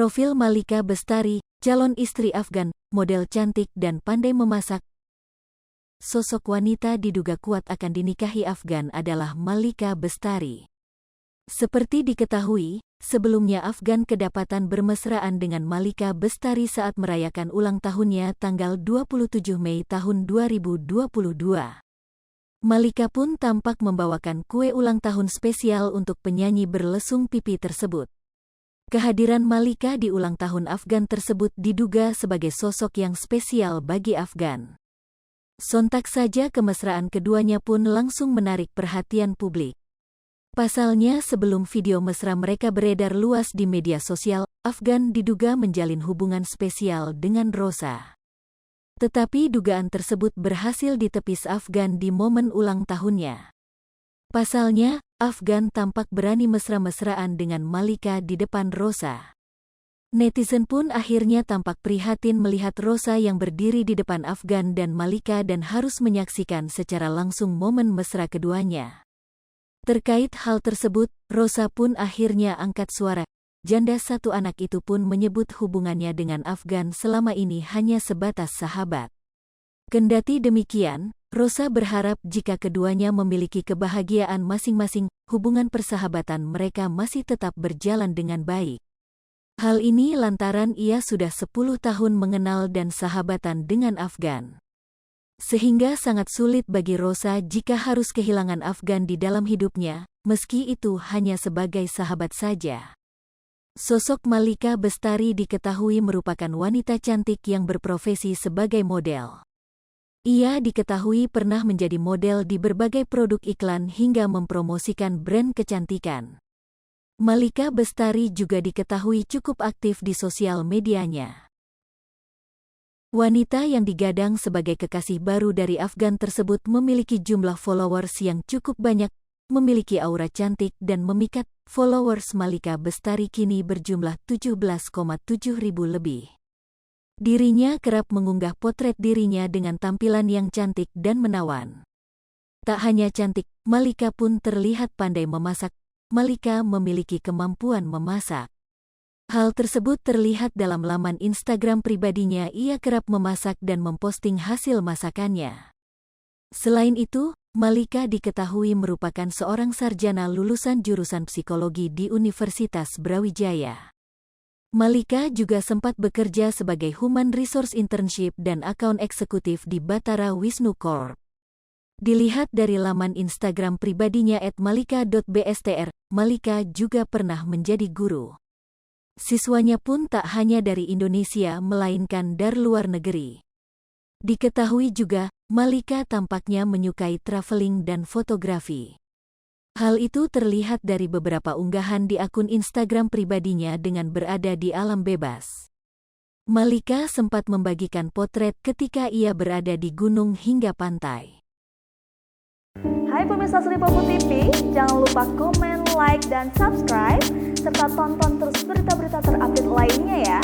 Profil Malika Bestari, calon istri Afgan, model cantik dan pandai memasak. Sosok wanita diduga kuat akan dinikahi Afgan adalah Malika Bestari. Seperti diketahui, sebelumnya Afgan kedapatan bermesraan dengan Malika Bestari saat merayakan ulang tahunnya tanggal 27 Mei tahun 2022. Malika pun tampak membawakan kue ulang tahun spesial untuk penyanyi berlesung pipi tersebut. Kehadiran Malika di ulang tahun Afgan tersebut diduga sebagai sosok yang spesial bagi Afgan. Sontak saja kemesraan keduanya pun langsung menarik perhatian publik. Pasalnya sebelum video mesra mereka beredar luas di media sosial, Afgan diduga menjalin hubungan spesial dengan Rosa. Tetapi dugaan tersebut berhasil ditepis Afgan di momen ulang tahunnya. Pasalnya, Afgan tampak berani mesra-mesraan dengan Malika di depan Rosa. Netizen pun akhirnya tampak prihatin melihat Rosa yang berdiri di depan Afgan dan Malika dan harus menyaksikan secara langsung momen mesra keduanya. Terkait hal tersebut, Rosa pun akhirnya angkat suara. Janda satu anak itu pun menyebut hubungannya dengan Afgan selama ini hanya sebatas sahabat. Kendati demikian, Rosa berharap jika keduanya memiliki kebahagiaan masing-masing, hubungan persahabatan mereka masih tetap berjalan dengan baik. Hal ini lantaran ia sudah 10 tahun mengenal dan sahabatan dengan Afgan. Sehingga sangat sulit bagi Rosa jika harus kehilangan Afgan di dalam hidupnya, meski itu hanya sebagai sahabat saja. Sosok Malika Bestari diketahui merupakan wanita cantik yang berprofesi sebagai model. Ia diketahui pernah menjadi model di berbagai produk iklan hingga mempromosikan brand kecantikan. Malika Bestari juga diketahui cukup aktif di sosial medianya. Wanita yang digadang sebagai kekasih baru dari Afgan tersebut memiliki jumlah followers yang cukup banyak, memiliki aura cantik dan memikat. Followers Malika Bestari kini berjumlah 17,7 ribu lebih. Dirinya kerap mengunggah potret dirinya dengan tampilan yang cantik dan menawan. Tak hanya cantik, Malika pun terlihat pandai memasak. Malika memiliki kemampuan memasak. Hal tersebut terlihat dalam laman Instagram pribadinya. Ia kerap memasak dan memposting hasil masakannya. Selain itu, Malika diketahui merupakan seorang sarjana lulusan jurusan psikologi di Universitas Brawijaya. Malika juga sempat bekerja sebagai Human Resource Internship dan Account Eksekutif di Batara Wisnu Corp. Dilihat dari laman Instagram pribadinya @malika.bstr, Malika juga pernah menjadi guru. Siswanya pun tak hanya dari Indonesia melainkan dari luar negeri. Diketahui juga, Malika tampaknya menyukai traveling dan fotografi. Hal itu terlihat dari beberapa unggahan di akun Instagram pribadinya dengan berada di alam bebas. Malika sempat membagikan potret ketika ia berada di gunung hingga pantai. Hai pemirsa Sri Popo TV, jangan lupa komen, like, dan subscribe, serta tonton terus berita-berita terupdate lainnya ya.